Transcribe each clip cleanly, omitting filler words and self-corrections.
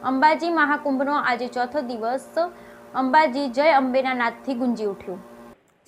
અંબાજી મહાકુંભનો આજે ચોથો દિવસ અંબાજી જય અંબેના નાદથી ગુંજી ઉઠ્યું।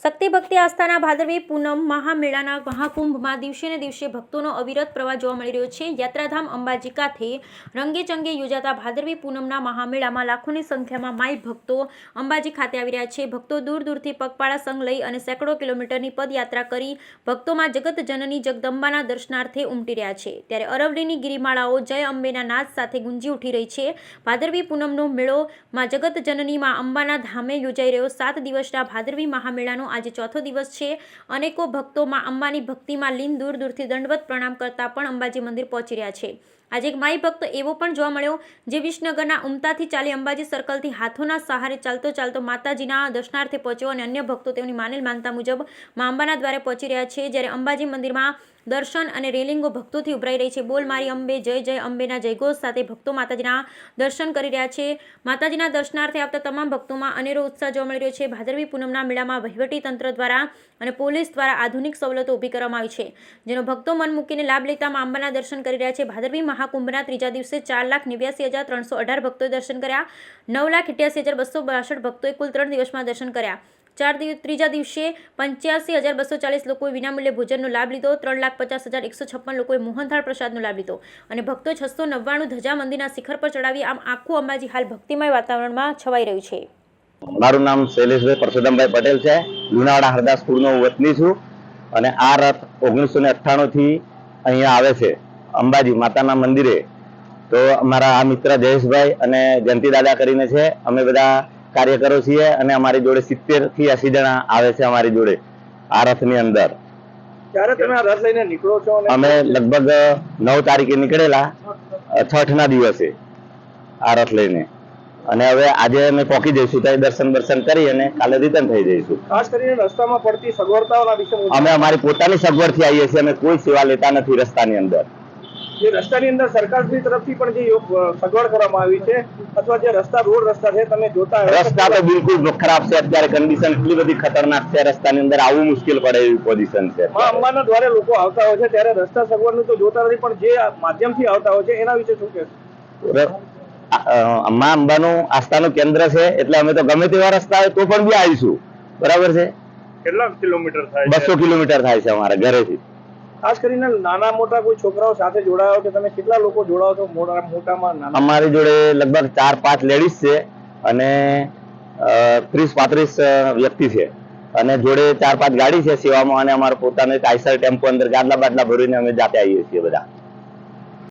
શક્તિ ભક્તિ આસ્થાના ભાદરવી પૂનમ મહામેળાના મહાકુંભમાં દિવસે ને દિવસે ભક્તોનો અવિરત પ્રવાહ જોવા મળી રહ્યો છે। યાત્રાધામ અંબાજી કાંઠે રંગેચંગે યોજાતા ભાદરવી પૂનમના મહામેળામાં લાખોની સંખ્યામાં માઈ ભક્તો અંબાજી ખાતે આવી રહ્યા છે। ભક્તો દૂર દૂરથી પગપાળા સંગ લઈ અને સેંકડો કિલોમીટરની પદયાત્રા કરી ભક્તોમાં જગત જનની જગદંબાના દર્શનાર્થે ઉમટી રહ્યા છે। ત્યારે અરવલ્લીની ગિરિમાળાઓ જય અંબેના નાદ સાથે ગુંજી ઉઠી રહી છે। ભાદરવી પૂનમનો મેળો માં જગત જનની માં અંબાના ધામે યોજાઈ રહ્યો 7 દિવસના ભાદરવી મહામેળાનો આજે ચોથો દિવસ છે। અનેકો ભક્તો માં અંબાની ભક્તિમાં લીન દૂર દૂરથી દંડવત પ્રણામ કરતા પણ અંબાજી મંદિર પહોંચી રહ્યા છે। આજે એક માઈ ભક્ત એવો પણ જોવા મળ્યો જે વિસનગરના ઉમતાથી ચાલી અંબાજી સર્કલથી હાથોના સહારે ચાલતો ચાલતો માતાજીના દર્શનાર્થે પહોંચ્યો અને અન્ય ભક્તો તેમની માનેલ માનતા મુજબ મા અંબાના દ્વારે પહોંચી રહ્યા છે। જ્યારે અંબાજી મંદિરમાં દર્શન અને રેલિંગો ભક્તોથી ઉભરાઈ રહી છે। બોલ મારી અંબે જય જય અંબેના જયઘોષ સાથે ભક્તો માતાજીના દર્શન કરી રહ્યા છે। માતાજીના દર્શનાર્થે આવતા તમામ ભક્તોમાં અનેરો ઉત્સાહ જોવા મળી રહ્યો છે। ભાદરવી પૂનમના મેળામાં વહીવટી તંત્ર દ્વારા અને પોલીસ દ્વારા આધુનિક સવલતો ઊભી કરવામાં આવી છે, જેનો ભક્તો મન મૂકીને લાભ લેતા મા અંબાના દર્શન કરી રહ્યા છે। ભાદરવી મહાકુંભના ત્રીજા દિવસે 4,89,318 ભક્તોએ દર્શન કર્યા। 9,88,262 ભક્તોએ કુલ 3 દિવસમાં દર્શન કર્યા। ત્રીજા દિવસે 85,240 લોકોએ વિનામૂલ્યે ભોજનનો લાભ લીધો। 3,50,156 લોકોએ મોહનથાળ પ્રસાદનો લાભ લીધો અને ભક્તોએ 699 ધજા મંદિરના શિખર પર ચડાવી। આમ આખું અંબાજી હાલ ભક્તિમય વાતાવરણમાં છવાઈ રહ્યું છે। મારું નામ શૈલેષભાઈ પરસોત્તમભાઈ પટેલ છે। લુણાવાડા હરદાસપુરનો વતની છું અને આ રથ 1998 થી અહીંયા આવે છે અંબાજી માતાના મંદિરે। તો અમારા આ મિત્ર જયેશભાઈ અને જયંતિ દાદા કરીને છે, અમે બધા કાર્યકરો છીએ અને અમારી જોડે 70 થી 80 જણા આવે છે અમારી જોડે આ રથની અંદર। ત્યારે તમે આ રથ લઈને નીકળો છો? અમે લગભગ 9 તારીખે નીકળેલા છઠના દિવસે આ રથ લઈને અને હવે આજે અમે પહોંચી જઈશું ત્યાં દર્શન કરી અને કાલે રિટર્ન થઈ જઈશું। ખાસ કરીને રસ્તામાં પડતી સગવડતાઓના વિશે અમે અમારી પોતાની સગવડથી આવીએ છીએ, અમે કોઈ સેવા લેતા નથી રસ્તાની અંદર। જે રસ્તાની અંદર સરકારની તરફથી પણ જે સગવડ કરવામાં આવી છે અથવા જે રોડ રસ્તા છે તમે જોતા રસ્તા તો બિલકુલ ખરાબ છે। અત્યારે કન્ડિશન એટલી બધી ખતરનાક છે, રસ્તાની અંદર આવવું મુશ્કેલ પડે એવી પોઝિશન છે। અંબાના દ્વારે લોકો આવતા હોય છે ત્યારે રસ્તા સગવડનું તો જોતા નથી, પણ જે માધ્યમથી આવતા હોય છે એના વિશે શું કહેશો? મા અંબાનું આસ્થાનું કેન્દ્ર છે એટલે અમે તો ગમે તેવા રસ્તા હોય તો પણ બી આવીશું, બરાબર છે। કેટલા કિલોમીટર થાય? 200 કિલોમીટર થાય છે અમારા ઘરેથી। ખાસ કરીને નાના મોટા કોઈ છોકરાઓ સાથે જોડાયો કે તમે કેટલા લોકો જોડાવો છો? મોટામાં અમારી જોડે લગભગ 4-5 લેડીઝ છે અને 30-35 વ્યક્તિ છે અને જોડે 4-5 ગાડી છે સેવામાં અને અમારા પોતાનો એક આઈસર ટેમ્પો અંદર ગાદલા બાદલા ભરીને અમે જાતે આવીએ છીએ બધા।